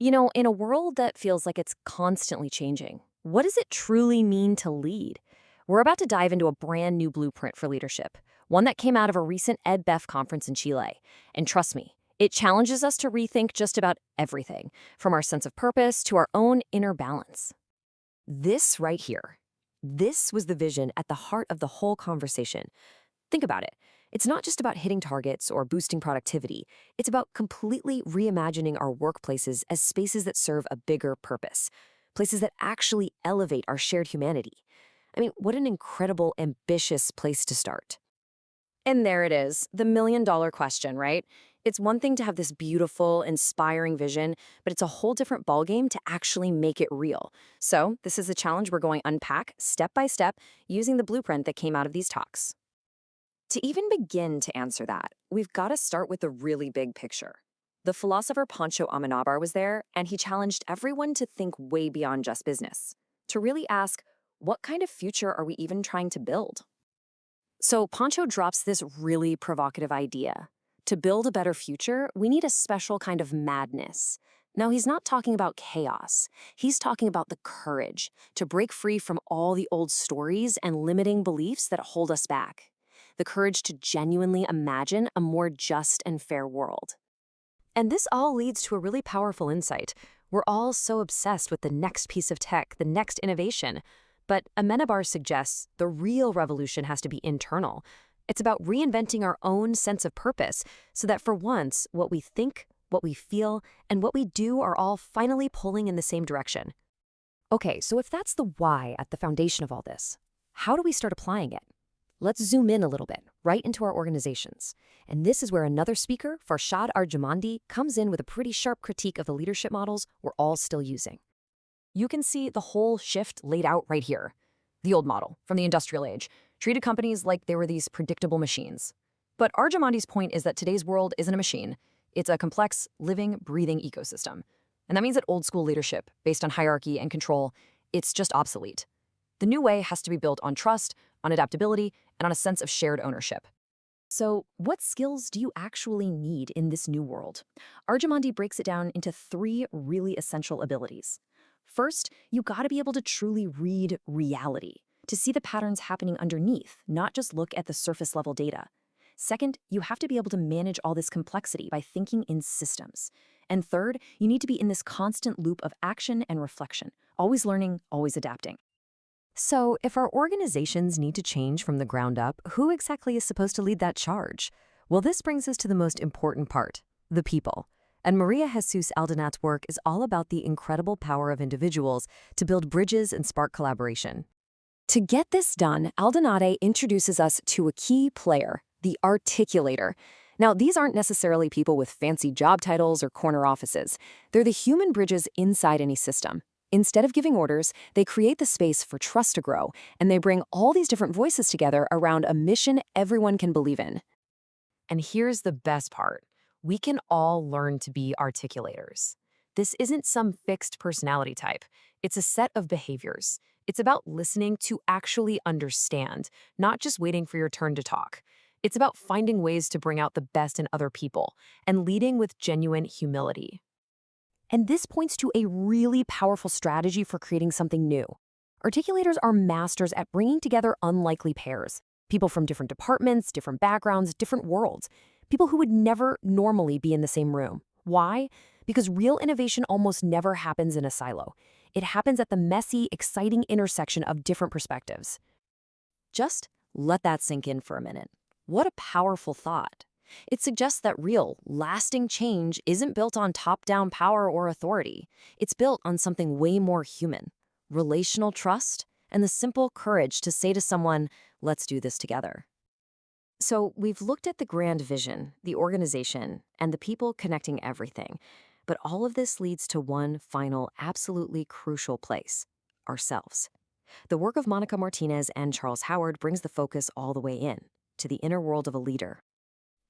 In a world that feels like it's constantly changing, what does it truly mean to lead? We're about to dive into a brand new blueprint for leadership, one that came out of a recent ebbf conference in Chile. And trust me, it challenges us to rethink just about everything, from our sense of purpose to our own inner balance. This right here, this was the vision at the heart of the whole conversation. Think about it. It's not just about hitting targets or boosting productivity. It's about completely reimagining our workplaces as spaces that serve a bigger purpose, places that actually elevate our shared humanity. I mean, what an incredible, ambitious place to start. And there it is, the million-dollar question, right? It's one thing to have this beautiful, inspiring vision, but it's a whole different ballgame to actually make it real. So this is the challenge we're going to unpack step by step using the blueprint that came out of these talks. To even begin to answer that, we've got to start with the really big picture. The philosopher Pancho Amenabar was there, and he challenged everyone to think way beyond just business, to really ask, what kind of future are we even trying to build? So Pancho drops this really provocative idea. To build a better future, we need a special kind of madness. Now, he's not talking about chaos. He's talking about the courage to break free from all the old stories and limiting beliefs that hold us back. The courage to genuinely imagine a more just and fair world. And this all leads to a really powerful insight. We're all so obsessed with the next piece of tech, the next innovation. But Amenabar suggests the real revolution has to be internal. It's about reinventing our own sense of purpose so that for once, what we think, what we feel, and what we do are all finally pulling in the same direction. Okay, so if that's the why at the foundation of all this, how do we start applying it? Let's zoom in a little bit, right into our organizations. And this is where another speaker, Farshad Arjamandi, comes in with a pretty sharp critique of the leadership models we're all still using. You can see the whole shift laid out right here. The old model, from the industrial age, treated companies like they were these predictable machines. But Arjamandi's point is that today's world isn't a machine. It's a complex, living, breathing ecosystem. And that means that old school leadership, based on hierarchy and control, it's just obsolete. The new way has to be built on trust, on adaptability, and on a sense of shared ownership. So, what skills do you actually need in this new world? Arjamandi breaks it down into 3 really essential abilities. First, you gotta be able to truly read reality, to see the patterns happening underneath, not just look at the surface level data. Second, you have to be able to manage all this complexity by thinking in systems. And third, you need to be in this constant loop of action and reflection, always learning, always adapting. So, if our organizations need to change from the ground up, who exactly is supposed to lead that charge? Well, this brings us to the most important part, the people. And Maria Jesus Aldanat's work is all about the incredible power of individuals to build bridges and spark collaboration. To get this done, Aldanate introduces us to a key player, the articulator. Now, these aren't necessarily people with fancy job titles or corner offices. They're the human bridges inside any system. Instead of giving orders, they create the space for trust to grow, and they bring all these different voices together around a mission everyone can believe in. And here's the best part. We can all learn to be articulators. This isn't some fixed personality type. It's a set of behaviors. It's about listening to actually understand, not just waiting for your turn to talk. It's about finding ways to bring out the best in other people and leading with genuine humility. And this points to a really powerful strategy for creating something new. Articulators are masters at bringing together unlikely pairs, people from different departments, different backgrounds, different worlds, people who would never normally be in the same room. Why? Because real innovation almost never happens in a silo. It happens at the messy, exciting intersection of different perspectives. Just let that sink in for a minute. What a powerful thought. It suggests that real, lasting change isn't built on top-down power or authority. It's built on something way more human, relational trust, and the simple courage to say to someone, let's do this together. So we've looked at the grand vision, the organization, and the people connecting everything. But all of this leads to one final, absolutely crucial place, ourselves. The work of Monica Martinez and Charles Howard brings the focus all the way in, to the inner world of a leader.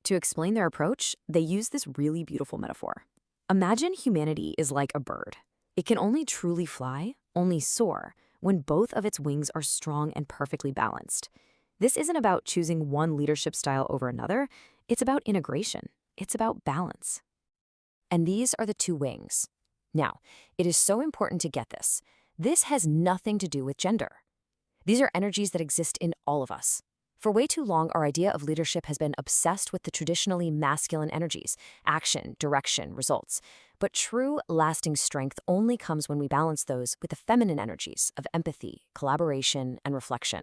To explain their approach, they use this really beautiful metaphor. Imagine humanity is like a bird. It can only truly fly, only soar, when both of its wings are strong and perfectly balanced. This isn't about choosing one leadership style over another. It's about integration. It's about balance. And these are the 2 wings. Now, it is so important to get this. This has nothing to do with gender. These are energies that exist in all of us. For way too long, our idea of leadership has been obsessed with the traditionally masculine energies, action, direction, results. But true, lasting strength only comes when we balance those with the feminine energies of empathy, collaboration, and reflection.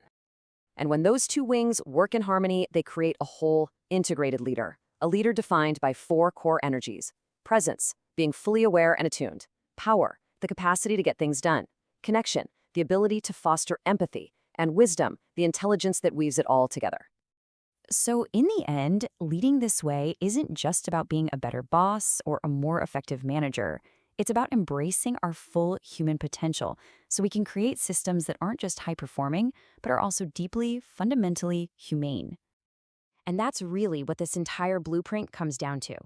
And when those two wings work in harmony, they create a whole, integrated leader. A leader defined by 4 core energies: presence, being fully aware and attuned; power, the capacity to get things done; connection, the ability to foster empathy; and wisdom, the intelligence that weaves it all together. So, in the end, leading this way isn't just about being a better boss or a more effective manager. It's about embracing our full human potential so we can create systems that aren't just high performing, but are also deeply, fundamentally humane. And that's really what this entire blueprint comes down to.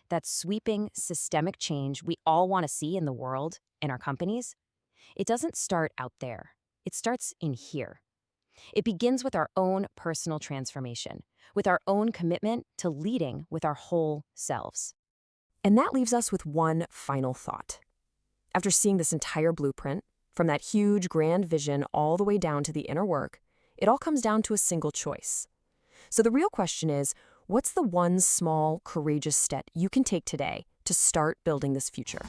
That sweeping, systemic change we all want to see in the world, in our companies. It doesn't start out there. It starts in here. It begins with our own personal transformation, with our own commitment to leading with our whole selves. And that leaves us with one final thought. After seeing this entire blueprint, from that huge grand vision all the way down to the inner work, it all comes down to a single choice. So the real question is, what's the one small, courageous step you can take today to start building this future?